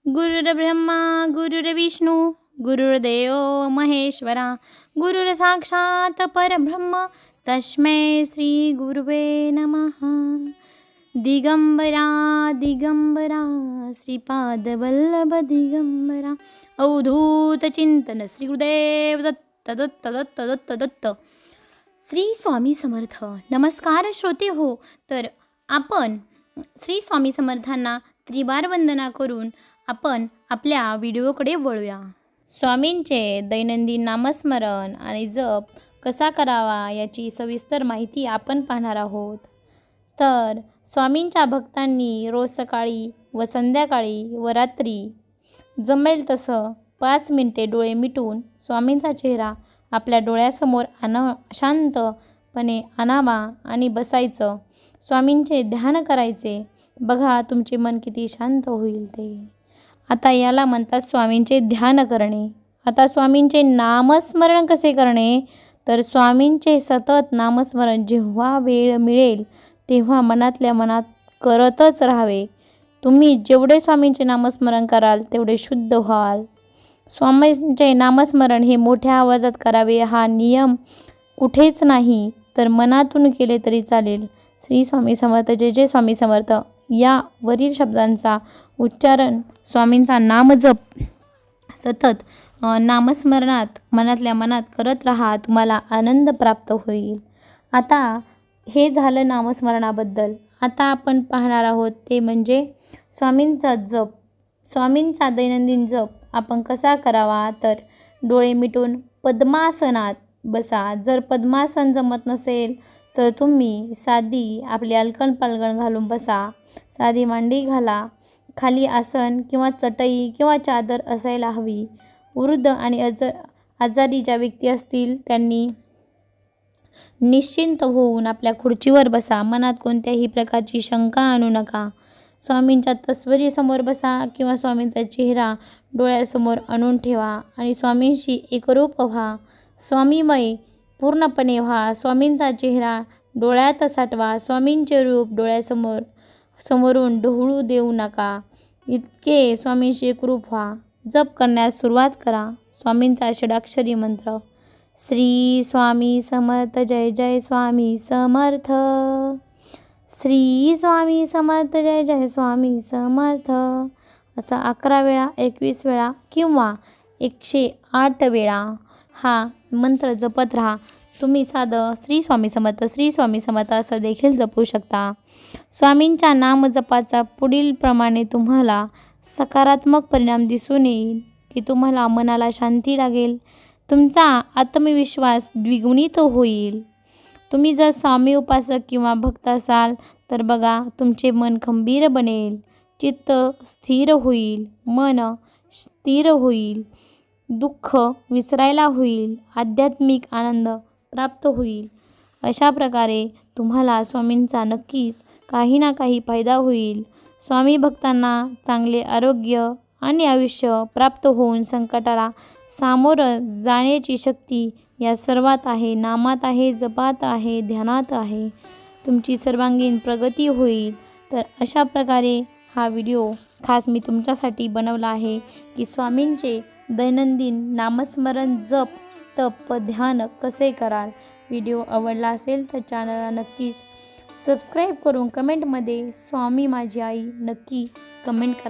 गुरुर्ब्रह्मा गुरुर्विष्णू गुरुर्देव महेश्वरा गुरुर साक्षात परब्रह्म तस्मै श्री गुरुवे नमः। दिगंबरा दिगंबरा श्रीपादवल्लभ दिगंबरा अवधूत चिंतन श्री गुरुदेव दत्त दत्त दत्त दत्त दत्त। श्री स्वामी समर्थ। नमस्कार श्रोते हो, तर आपण श्री स्वामी समर्थांना त्रिवार वंदना करून आपण आपल्या व्हिडिओकडे वळूया। स्वामींचे दैनंदिन नामस्मरण आणि जप कसा करावा याची सविस्तर माहिती आपण पाहणार आहोत। तर स्वामींच्या भक्तांनी रोज सकाळी व संध्याकाळी व रात्री जमेल तसं 5 मिनिटे डोळे मिटून स्वामींचा चेहरा आपल्या डोळ्यासमोर शांतपणे आणावा आणि बसायचं। स्वामींचे ध्यान करायचे। बघा तुमचे मन किती शांत होईल ते। आता याला म्हणतात स्वामींचे ध्यान करणे। आता स्वामींचे नामस्मरण कसे करणे, तर स्वामींचे सतत नामस्मरण जेव्हा वेळ मिळेल तेव्हा मनातल्या मनात करतच राहावे। तुम्ही जेवढे स्वामींचे नामस्मरण कराल तेवढे शुद्ध व्हाल। स्वामींचे नामस्मरण हे मोठ्या आवाजात करावे हा नियम कुठेच नाही, तर मनातून केले तरी चालेल। श्री स्वामी समर्थ, जय जय स्वामी समर्थ या वरील शब्दांचा उच्चारण स्वामींचा नामजप सतत नामस्मरणात मनातल्या मनात करत राहा, तुम्हाला आनंद प्राप्त होईल। आता हे झालं नामस्मरणाबद्दल। आता आपण पाहणार आहोत ते म्हणजे स्वामींचा जप। स्वामींचा दैनंदिन जप आपण कसा करावा, तर डोळे मिटून पद्मासनात बसा। जर पद्मासन जमत नसेल तर तुम्ही साधी आपली अलगद पालगड घालून बसा। साधी मांडी घाला। खाली आसन किंवा चटई किंवा चादर असायला हवी। वृद्ध आणि आजारी ज्या व्यक्ती असतील त्यांनी निश्चिंत होऊन आपल्या खुर्चीवर बसा। मनात कोणत्याही प्रकारची शंका आणू नका। स्वामींच्या तस्वीरीसमोर बसा किंवा स्वामींचा चेहरा डोळ्यासमोर आणून ठेवा आणि स्वामींशी एकरूप व्हा। स्वामीमय पूर्णपणे व्हा। स्वामींचा चेहरा डोळ्यात साठवा। स्वामींचे रूप समोरून ढवळू देऊ नका। इतके स्वामींशी एकरूप व्हा। जप करण्यास सुरुवात करा। स्वामींचा षडाक्षरी मंत्र श्री स्वामी समर्थ, जय जय स्वामी समर्थ। श्री स्वामी समर्थ, जय जय स्वामी समर्थ असा 11 वेळा, 21 वेळा किंवा 108 वेळा हा मंत्र जपत राहा। तुम्ही साधं श्री स्वामी समर्थ, श्री स्वामी समर्थ असं देखील जपू शकता। स्वामींच्या नामजपाचा पुढील प्रमाणे तुम्हाला सकारात्मक परिणाम दिसून येईल की तुम्हाला मनाला शांती लागेल। तुमचा आत्मविश्वास द्विगुणित होईल। तुम्ही जर स्वामी उपासक किंवा भक्त असाल तर बघा तुमचे मन खंबीर बनेल, चित्त स्थिर होईल, मन स्थिर होईल, दुःख विसरायला होईल, आध्यात्मिक आनंद प्राप्त होईल। अशा प्रकारे तुम्हाला स्वामींचा नक्कीच काही ना काही फायदा होईल। स्वामी भक्तांना चांगले आरोग्य आणि आयुष्य प्राप्त होऊन संकटाला सामोरं जाण्याची शक्ती या सर्वात आहे, नामात आहे, जपात आहे, ध्यानात आहे। तुमची सर्वांगीण प्रगती होईल। तर अशा प्रकारे हा व्हिडिओ खास मी तुमच्यासाठी बनवला आहे की स्वामींचे दैनंदिन नामस्मरण, जप, तप, ध्यान कसे कराल। व्हिडिओ आवडला असेल तर चॅनलला नक्कीच सबस्क्राईब करून कमेंटमध्ये स्वामी माझी आई नक्की कमेंट करा।